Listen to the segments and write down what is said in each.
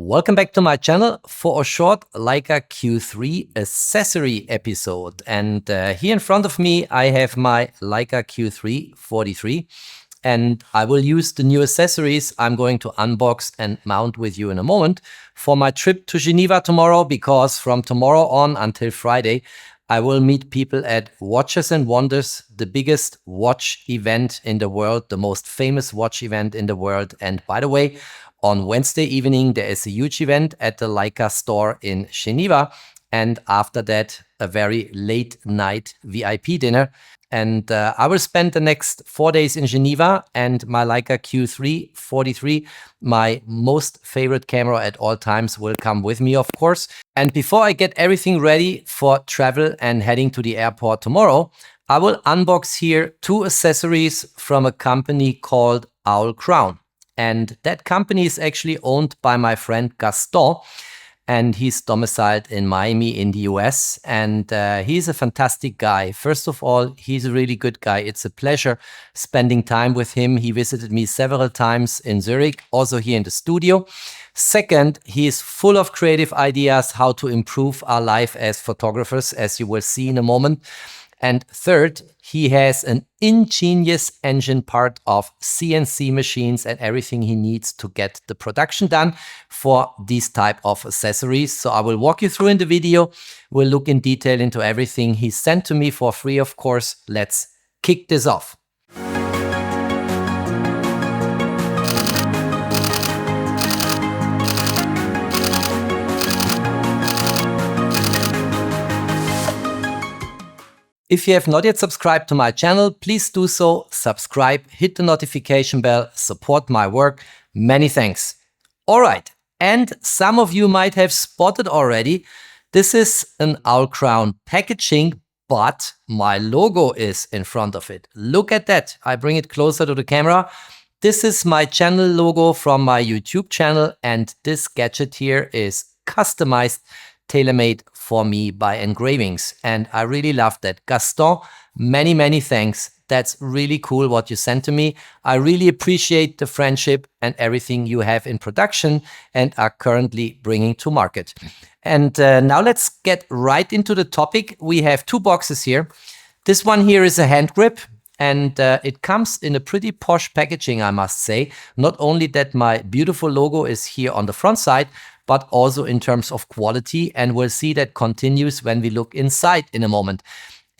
Welcome back to my channel for a short Leica Q3 accessory episode. And here in front of me, I have my Leica Q3 43. And I will use the new accessories I'm going to unbox and mount with you in a moment for my trip to Geneva tomorrow, because from tomorrow on until Friday, I will meet people at Watches and Wonders, the biggest watch event in the world, the most famous watch event in the world. And by the way, on Wednesday evening, there is a huge event at the Leica store in Geneva. And after that, a very late night VIP dinner. And I will spend the next 4 days in Geneva, and my Leica Q3 43, my most favorite camera at all times, will come with me, of course. And before I get everything ready for travel and heading to the airport tomorrow, I will unbox here 2 accessories from a company called Owlkrown. And that company is actually owned by my friend Gaston, and he's domiciled in Miami in the US. And he's a fantastic guy. First of all, he's a really good guy. It's a pleasure spending time with him. He visited me several times in Zurich, also here in the studio. Second, he is full of creative ideas how to improve our life as photographers, as you will see in a moment. And third, he has an ingenious engine part of CNC machines and everything he needs to get the production done for these type of accessories. So I will walk you through in the video. We'll look in detail into everything he sent to me for free, of course. Let's kick this off. If you have not yet subscribed to my channel, please do so. Subscribe, hit the notification bell, support my work. Many thanks. All right, and some of you might have spotted already, this is an Owlkrown packaging, but my logo is in front of it. Look at that. I bring it closer to the camera. This is my channel logo from my YouTube channel, and this gadget here is customized, tailor-made for me by engravings, and I really love that. Gaston, many thanks. That's really cool what you sent to me. I really appreciate the friendship and everything you have in production and are currently bringing to market. And now let's get right into the topic. We have 2 boxes here. This one here is a hand grip, and it comes in a pretty posh packaging, I must say. Not only that my beautiful logo is here on the front side, but also in terms of quality, and we'll see that continues when we look inside in a moment.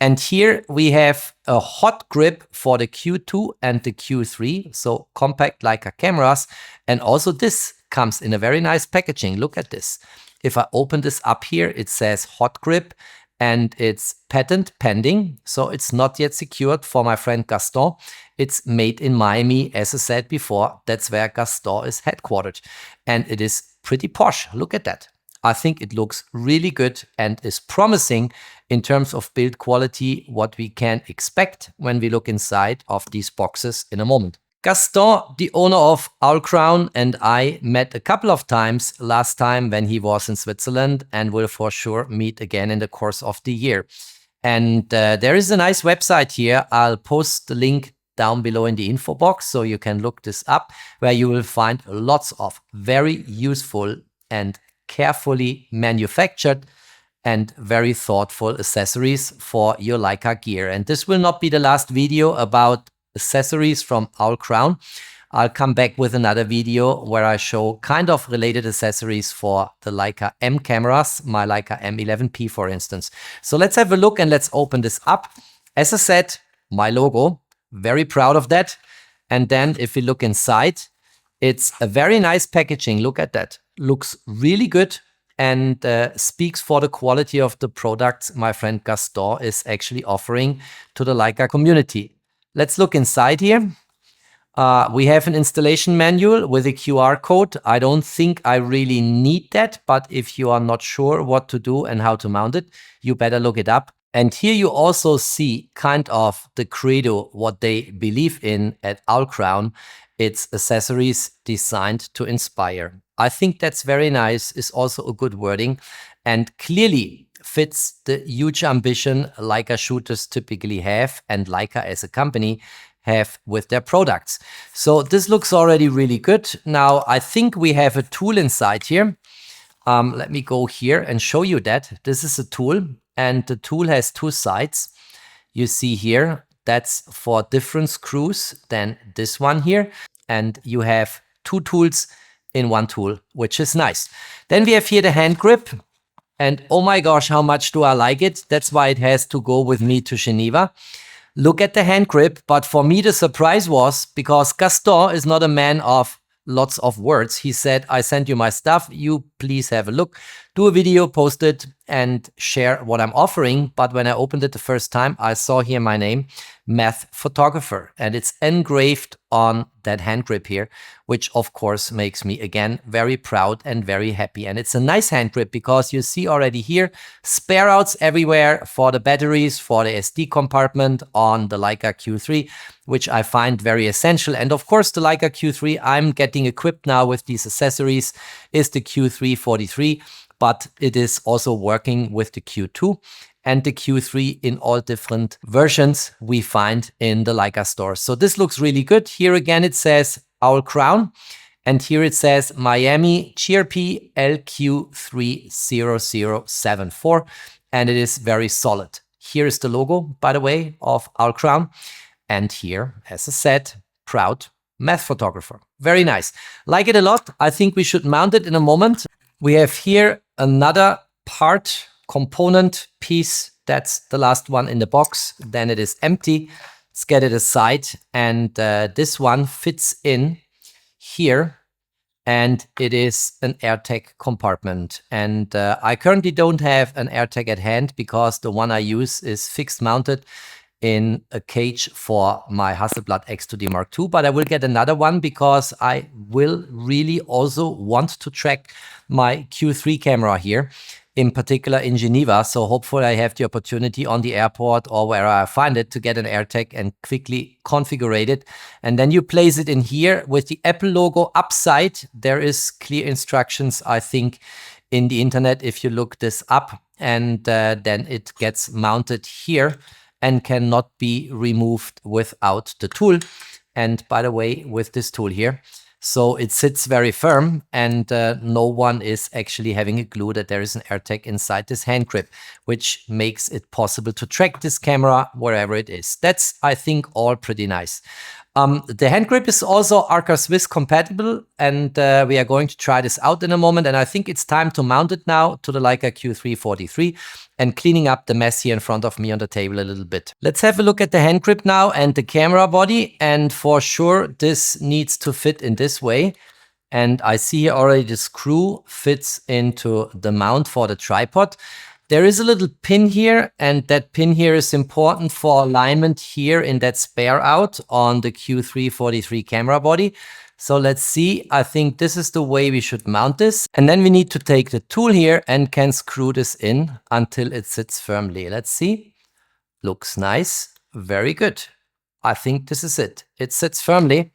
And here we have a hot grip for the Q2 and the Q3, so compact Leica cameras, and also this comes in a very nice packaging. Look at this. If I open this up here, it says hot grip, and it's patent pending, so it's not yet secured for my friend Gaston. It's made in Miami, as I said before. That's where Gaston is headquartered, and it is pretty posh. Look at that. I think it looks really good and is promising in terms of build quality, what we can expect when we look inside of these boxes in a moment. Gaston, the owner of Owlkrown, and I met a couple of times last time when he was in Switzerland, and will for sure meet again in the course of the year. And there is a nice website here. I'll post the link down below in the info box, so you can look this up, where you will find lots of very useful and carefully manufactured and very thoughtful accessories for your Leica gear. And this will not be the last video about accessories from Owlkrown. I'll come back with another video where I show kind of related accessories for the Leica M cameras, my Leica M11P for instance. So let's have a look and let's open this up. As I said, my logo, very proud of that. And then if we look inside, it's a very nice packaging. Look at that. Looks really good and speaks for the quality of the products my friend Gaston is actually offering to the Leica community. Let's look inside here. We have an installation manual with a QR code. I don't think I really need that, but if you are not sure what to do and how to mount it, you better look it up. And here you also see kind of the credo, what they believe in at Owlkrown. It's accessories designed to inspire. I think that's very nice, is also a good wording, and clearly fits the huge ambition Leica shooters typically have, and Leica as a company have with their products. So this looks already really good. Now I think we have a tool inside here. Let me go here and show you that. This is a tool, and the tool has two sides. You see here, that's for different screws than this one here. And you have two tools in one tool, which is nice. Then we have here the hand grip. And oh my gosh, how much do I like it? That's why it has to go with me to Geneva. Look at the hand grip. But for me, the surprise was because Gaston is not a man of lots of words. He said, I sent you my stuff. You please have a look, do a video, post it, and share what I'm offering. But when I opened it the first time, I saw here my name, Math Photographer, and it's engraved on that hand grip here, which of course makes me again very proud and very happy. And it's a nice hand grip because you see already here spare outs everywhere for the batteries, for the SD compartment on the Leica Q3, which I find very essential. And of course the Leica Q3 I'm getting equipped now with these accessories is the Q3 43, but it is also working with the Q2 and the Q3 in all different versions we find in the Leica store. So this looks really good. Here again it says Owlkrown, and here it says Miami GRP LQ30074, and it is very solid. Here is the logo, by the way, of Owlkrown, and here, as I said, proud math photographer. Very nice. Like it a lot. I think we should mount it in a moment. We have here another part, component piece. That's the last one in the box. Then it is empty. Let's get it aside. And this one fits in here. And it is an AirTag compartment. And I currently don't have an AirTag at hand because the one I use is fixed mounted in a cage for my Hasselblad X2D Mark II, but I will get another one because I will really also want to track my Q3 camera here, in particular in Geneva. So hopefully I have the opportunity on the airport or where I find it to get an AirTag and quickly configure it. And then you place it in here with the Apple logo upside. There is clear instructions, I think, in the internet if you look this up, and then it gets mounted here and cannot be removed without the tool. And by the way, with this tool here, so it sits very firm, and no one is actually having a clue that there is an AirTag inside this hand grip, which makes it possible to track this camera wherever it is. That's, I think, all pretty nice. The hand grip is also Arca Swiss compatible, and we are going to try this out in a moment. And I think it's time to mount it now to the Leica Q3 43 and cleaning up the mess here in front of me on the table a little bit. Let's have a look at the hand grip now and the camera body. And for sure, this needs to fit in this way. And I see here already the screw fits into the mount for the tripod. There is a little pin here, and that pin here is important for alignment here in that spare out on the Q3 43 camera body. So let's see, I think this is the way we should mount this. And then we need to take the tool here and can screw this in until it sits firmly. Let's see, looks nice, very good. I think this is it, it sits firmly.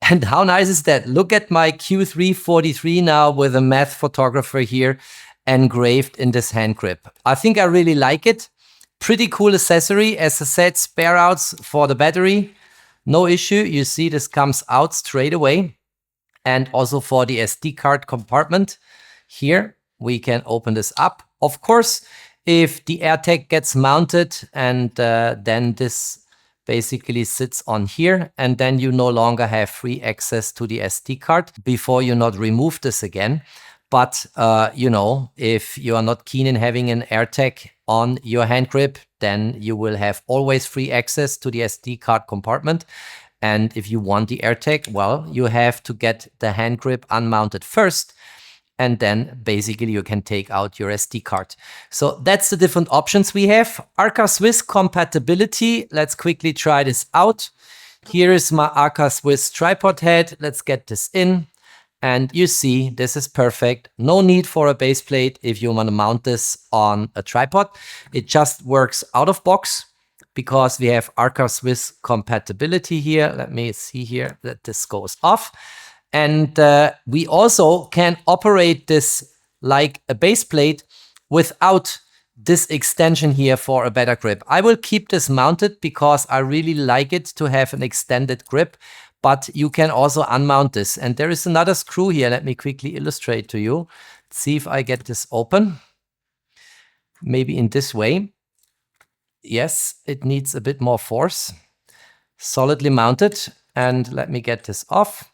And how nice is that? Look at my Q3 43 now with a math photographer here engraved in this hand grip. I think I really like it. Pretty cool accessory. As I said, spare outs for the battery, no issue. You see this comes out straight away. And also for the SD card compartment here, we can open this up. Of course, if the AirTag gets mounted and then this basically sits on here, and then you no longer have free access to the SD card before you not remove this again. But, you know, if you are not keen in having an AirTag on your hand grip, then you will have always free access to the SD card compartment. And if you want the AirTag, well, you have to get the hand grip unmounted first. And then basically you can take out your SD card. So that's the different options we have. Arca Swiss compatibility. Let's quickly try this out. Here is my Arca Swiss tripod head. Let's get this in. And you see, this is perfect. No need for a base plate if you want to mount this on a tripod. It just works out of box because we have Arca Swiss compatibility here. Let me see here that this goes off. And we also can operate this like a base plate without this extension here for a better grip. I will keep this mounted because I really like it to have an extended grip, but you can also unmount this. And there is another screw here. Let me quickly illustrate to you. See if I get this open. Maybe in this way. Yes, it needs a bit more force. Solidly mounted. And let me get this off.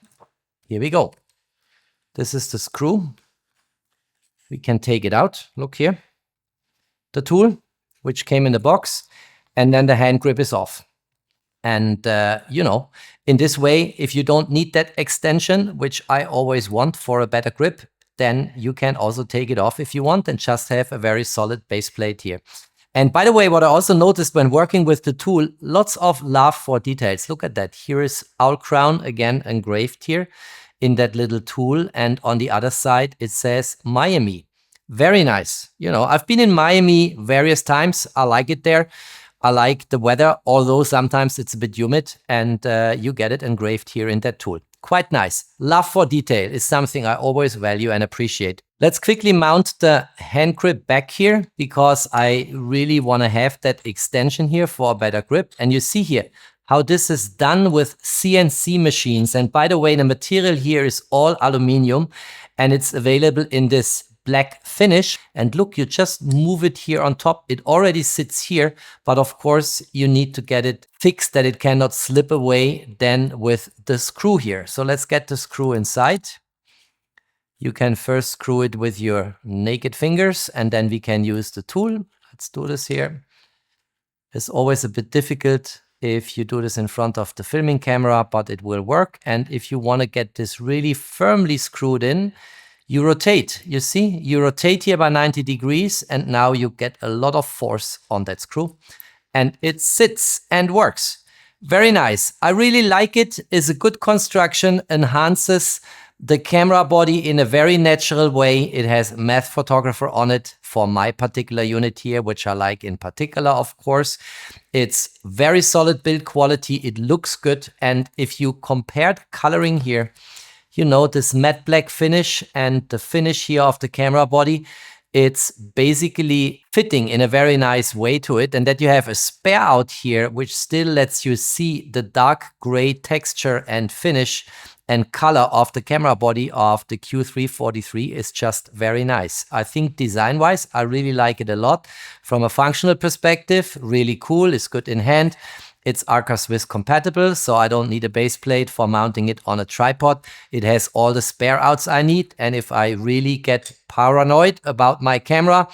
Here we go. This is the screw. We can take it out. Look here. The tool, which came in the box. And then the hand grip is off. And, you know, in this way, if you don't need that extension, which I always want for a better grip, then you can also take it off if you want and just have a very solid base plate here. And by the way, what I also noticed when working with the tool, lots of love for details. Look at that. Here is Owlkrown again engraved here in that little tool. And on the other side, it says Miami. Very nice. You know, I've been in Miami various times. I like it there. I like the weather, although sometimes it's a bit humid, and you get it engraved here in that tool. Quite nice. Love for detail is something I always value and appreciate. Let's quickly mount the hand grip back here because I really want to have that extension here for a better grip. And you see here how this is done with CNC machines. And by the way, the material here is all aluminum and it's available in this black finish. And look, you just move it here on top. It already sits here, but of course you need to get it fixed that it cannot slip away then with the screw here. So let's get the screw inside. You can first screw it with your naked fingers and then we can use the tool. Let's do this here. It's always a bit difficult if you do this in front of the filming camera, but it will work. And if you want to get this really firmly screwed in, you rotate, you see, you rotate here by 90 degrees and now you get a lot of force on that screw and it sits and works. Very nice. I really like it. It's a good construction, enhances the camera body in a very natural way. It has mathphotographer on it for my particular unit here, which I like in particular, of course. It's very solid build quality. It looks good. And if you compare the coloring here, you know, this matte black finish and the finish here of the camera body, it's basically fitting in a very nice way to it. And that you have a spare out here, which still lets you see the dark gray texture and finish and color of the camera body of the Q3 43 is just very nice. I think design-wise, I really like it a lot. From a functional perspective, really cool, it's good in hand. It's Arca Swiss compatible, so I don't need a base plate for mounting it on a tripod. It has all the spare outs I need. And if I really get paranoid about my camera,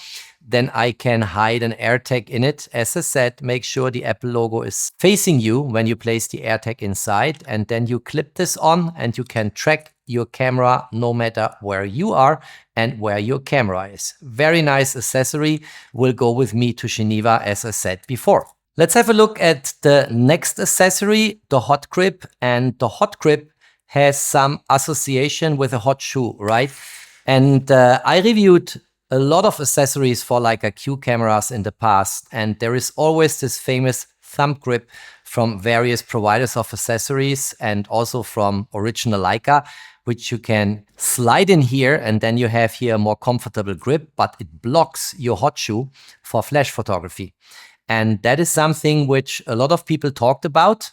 then I can hide an AirTag in it. As I said, make sure the Apple logo is facing you when you place the AirTag inside. And then you clip this on and you can track your camera no matter where you are and where your camera is. Very nice accessory, will go with me to Geneva, as I said before. Let's have a look at the next accessory, the hot grip. And the hot grip has some association with a hot shoe, right? And I reviewed a lot of accessories for Leica Q cameras in the past. And there is always this famous thumb grip from various providers of accessories and also from original Leica, which you can slide in here. And then you have here a more comfortable grip, but it blocks your hot shoe for flash photography. And that is something which a lot of people talked about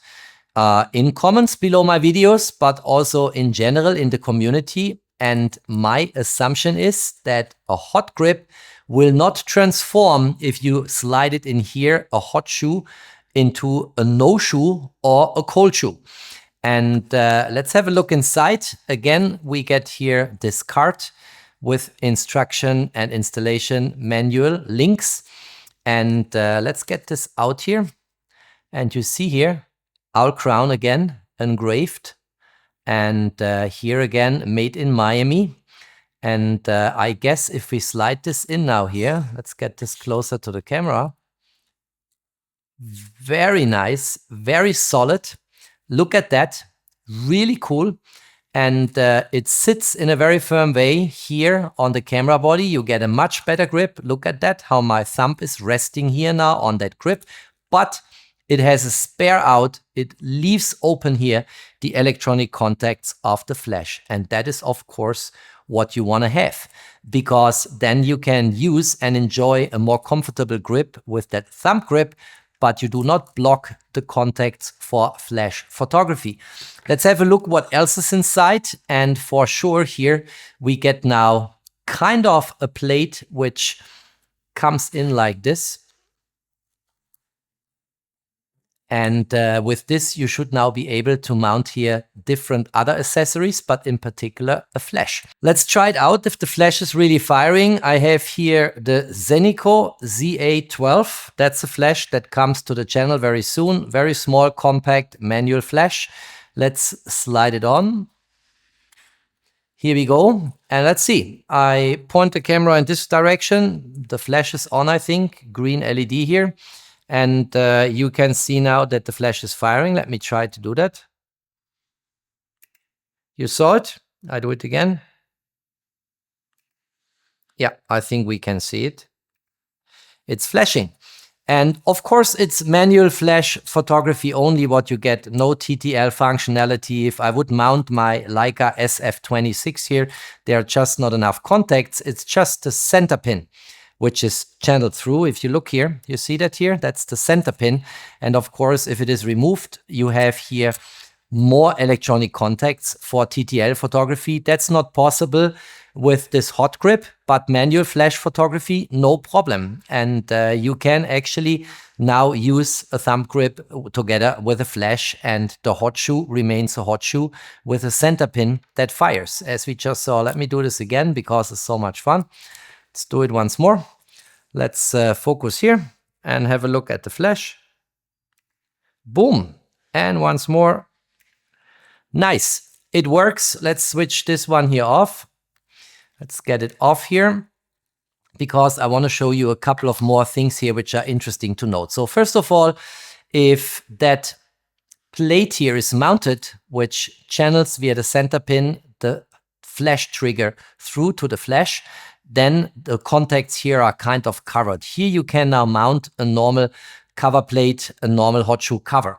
in comments below my videos, but also in general in the community. And my assumption is that a hot grip will not transform if you slide it in here, a hot shoe, into a no shoe or a cold shoe. And let's have a look inside. Again, we get here this card with instruction and installation manual links. And let's get this out here. And you see here, Owlkrown again, engraved. And here again, made in Miami. And I guess if we slide this in now here, let's get this closer to the camera. Very nice, very solid. Look at that, really cool. And it sits in a very firm way here on the camera body. You get a much better grip. Look at that, how my thumb is resting here now on that grip. But it has a spare out. It leaves open here the electronic contacts of the flash. And that is, of course, what you want to have. because then you can use and enjoy a more comfortable grip with that thumb grip, but you do not block the contacts for flash photography. Let's have a look what else is inside. And for sure here we get now kind of a plate which comes in like this. And with this, you should now be able to mount here different other accessories, but in particular a flash. Let's try it out if the flash is really firing. I have here the Zenico ZA12. That's a flash that comes to the channel very soon. Very small, compact, manual flash. Let's slide it on. Here we go. And let's see. I point the camera in this direction. The flash is on, I think. Green LED here. And you can see now that the flash is firing. Let me try to do that. You saw it. I do it again. Yeah, I think we can see it. It's flashing. And of course, it's manual flash photography only what you get. No TTL functionality. If I would mount my Leica SF26 here, there are just not enough contacts. It's just the center pin, which is channeled through. If you look here, you see that here, that's the center pin. And of course, if it is removed, you have here more electronic contacts for TTL photography. That's not possible with this hot grip, but manual flash photography, no problem. And you can actually now use a thumb grip together with a flash, and the hot shoe remains a hot shoe with a center pin that fires, as we just saw. Let me do this again because it's so much fun. Let's do it once more. Let's focus here and have a look at the flash. Boom. And once more. Nice. It works. Let's switch this one here off. Let's get it off here because I want to show you a couple of more things here which are interesting to note. So first of all, if that plate here is mounted, which channels via the center pin the flash trigger through to the flash, then the contacts here are kind of covered. Here you can now mount a normal cover plate, a normal hot shoe cover.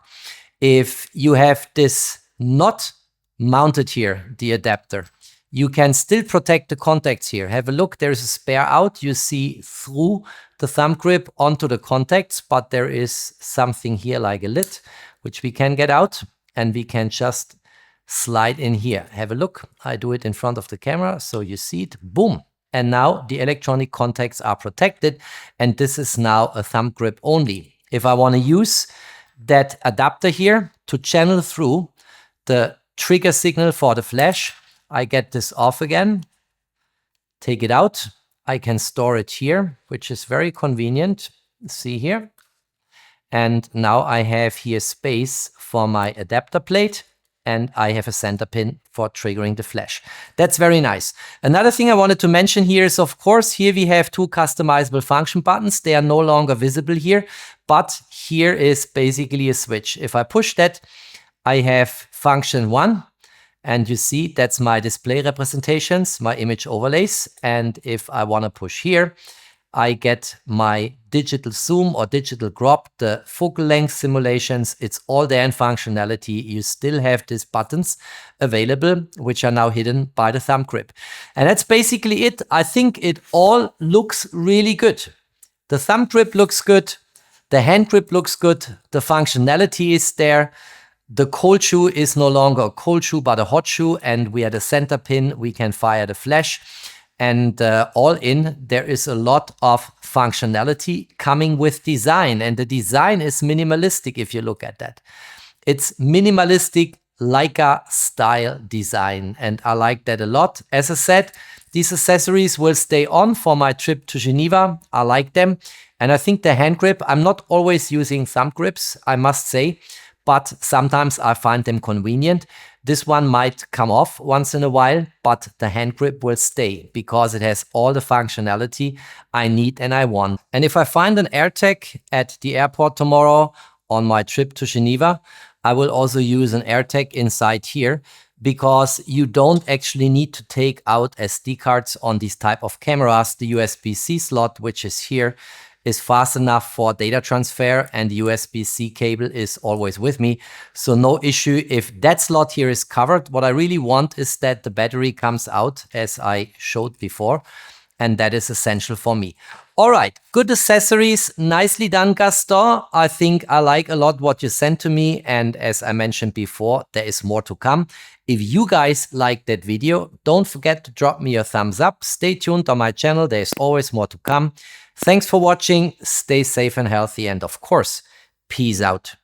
If you have this not mounted here, the adapter, you can still protect the contacts here. Have a look, there is a spare out. You see through the thumb grip onto the contacts, but there is something here like a lid, which we can get out and we can just slide in here. Have a look. I do it in front of the camera so you see it. Boom. And now the electronic contacts are protected, and this is now a thumb grip only. If I want to use that adapter here to channel through the trigger signal for the flash, I get this off again, take it out. I can store it here, which is very convenient. See here. And now I have here space for my adapter plate, and I have a center pin for triggering the flash. That's very nice. Another thing I wanted to mention here is, of course, here we have two customizable function buttons. They are no longer visible here, but here is basically a switch. If I push that, I have function 1, and you see that's my display representations, my image overlays. And if I want to push here, I get my digital zoom or digital crop, the focal length simulations. It's all there in functionality. You still have these buttons available, which are now hidden by the thumb grip. And that's basically it. I think it all looks really good. The thumb grip looks good. The hand grip looks good. The functionality is there. The cold shoe is no longer a cold shoe, but a hot shoe. And we have the center pin. We can fire the flash. And all in, there is a lot of functionality coming with design. And the design is minimalistic if you look at that. It's minimalistic Leica style design. And I like that a lot. As I said, these accessories will stay on for my trip to Geneva. I like them. And I think the hand grip, I'm not always using thumb grips, I must say, but sometimes I find them convenient. This one might come off once in a while, but the hand grip will stay because it has all the functionality I need and I want. And if I find an AirTag at the airport tomorrow on my trip to Geneva, I will also use an AirTag inside here, because you don't actually need to take out SD cards on these type of cameras. The USB-C slot, which is here, is fast enough for data transfer, and the USB-C cable is always with me. So no issue if that slot here is covered. What I really want is that the battery comes out as I showed before, and that is essential for me. All right, good accessories. Nicely done, Gaston. I think I like a lot what you sent to me. And as I mentioned before, there is more to come. If you guys like that video, don't forget to drop me a thumbs up. Stay tuned on my channel. There's always more to come. Thanks for watching. Stay safe and healthy. And of course, peace out.